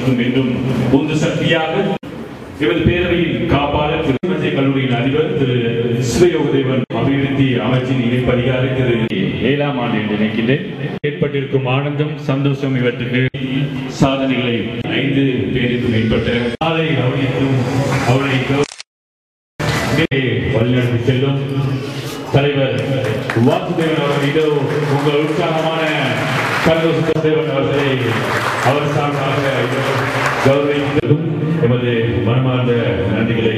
வளர்ச்சிக்கும் என்றும் உந்து சக்தியாக எமது பேரவையின் காப்பாளர் திரு கல்லூரியின் அதிபர் திரு சிவயோகதேவன் அபிவிருத்தி அமைச்சின் இணைப்பு அதிகாரி திரு 7ஆம் ஆண்டு என்று நினைக்கின்றேன். ஏற்பட்டிருக்கும் ஆனந்தம் சந்தோஷம் இவற்றுக்கு சாதனைகளை 5 பேருக்கு மேற்பட்ட நாளை கவனித்தும் அவரை வழிநடத்தி செல்லும் தலைவர் வாசுதேவன் அவர்கள் உங்கள் உற்சாகமான சந்தோஷதேவன் அவர்களை அவர் சார்பாக கௌரவிக்கும் எமது மனமார்ந்த நன்றிகளை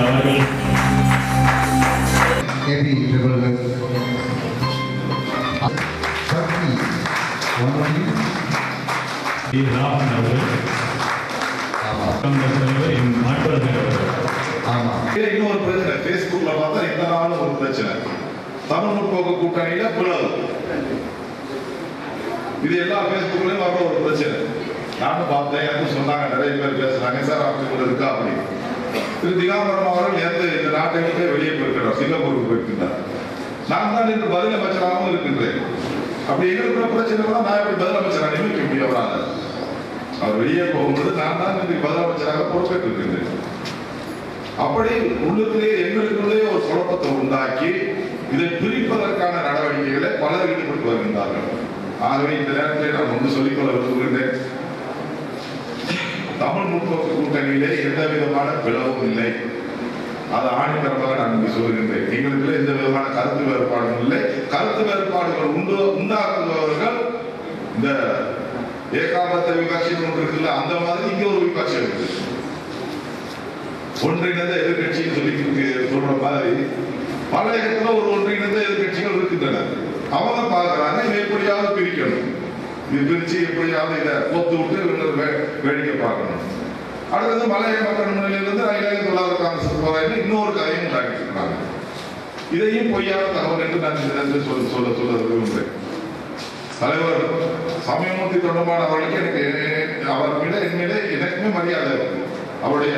அவர்கள் ராமன் அவர்கள் இன்னொரு பிரச்சனை பேஸ்புக்ல பார்த்தா இந்த நாளும் ஒரு பிரச்சனை தமிழ் முற்போக்கு கூட்டணியில பிளவு இது எல்லா பேஸ்புக்லயும் வர ஒரு பிரச்சனை நானும் பார்த்தேன் எனக்கு சொன்னாங்க நிறைய பேர் பேசுறாங்க சார் அப்படி கூட இருக்கா அப்படி திரு திகாம்பரம் அவர்கள் இந்த நாட்டை விட்டு வெளியே போயிருக்கிறார் சிங்கப்பூருக்கு போயிருக்கின்றார் நான் தான் இன்று பதில் அமைச்சராகவும் இருக்கின்றேன் அப்படி எங்களுக்கு பிரச்சனை கூட நான் எப்படி பதில் அமைச்சராக நியமிக்க முடியும் அவரால் அவர் வெளியே போகும்போது நான் தான் இன்றைக்கு பதில் அமைச்சராக பொறுப்பேற்றிருக்கின்றேன் அப்படி உள்ளுக்குள்ளே எங்களுக்குள்ளே ஒரு குழப்பத்தை உண்டாக்கி இதை பிரிப்பதற்கான நடவடிக்கைகளை பலர் ஈடுபட்டு வருகின்றார்கள். ஆகவே இந்த நேரத்தில் நான் ஒன்று சொல்லிக்கொள்ள விரும்புகின்றேன். தமிழ் முற்போக்கு கூட்டணியிலே எந்த விதமான பிளவும் இல்லை. அது ஆணித்தரமாக நான் இங்கு சொல்கின்றேன். எங்களுக்குள்ள எந்த விதமான கருத்து வேறுபாடும் இல்லை. கருத்து வேறுபாடுகள் உண்டாக்குபவர்கள் இந்த ஏகாபத்த விகாட்சி ஒன்று இருக்குல்ல அந்த மாதிரி இங்க ஒரு விகாட்சி இருக்கு. ஒன்றிணைந்த எதிர்கட்சின்னு சொல்லி சொல்ற மாதிரி பல இடத்துல ஒரு ஒன்றிணைந்த எதிர்கட்சிகள் இருக்கின்றன. அவங்க பார்க்கிறாங்க இதை எப்படியாவது பிரிக்கணும், இது பிரிச்சு எப்படியாவது இதை பொத்து விட்டு வேடிக்கை பார்க்கணும். அடுத்தது மலைய மக்கள் முன்னிலிருந்து 1900 காங்கிரஸ் போராட்டம் இன்னொரு கதையும் உண்டாக்கிட்டு இருக்காங்க. இதையும் பொய்யான தகவல் என்று நான் இந்த நேரத்தில் சொல்ல விரும்புகிறேன். தலைவர் சமயமூர்த்தி தொண்டமான அவர்களுக்கு எனக்கு அவர் மீது என் மீது எனக்குமே மரியாதை இருக்கு. அவருடைய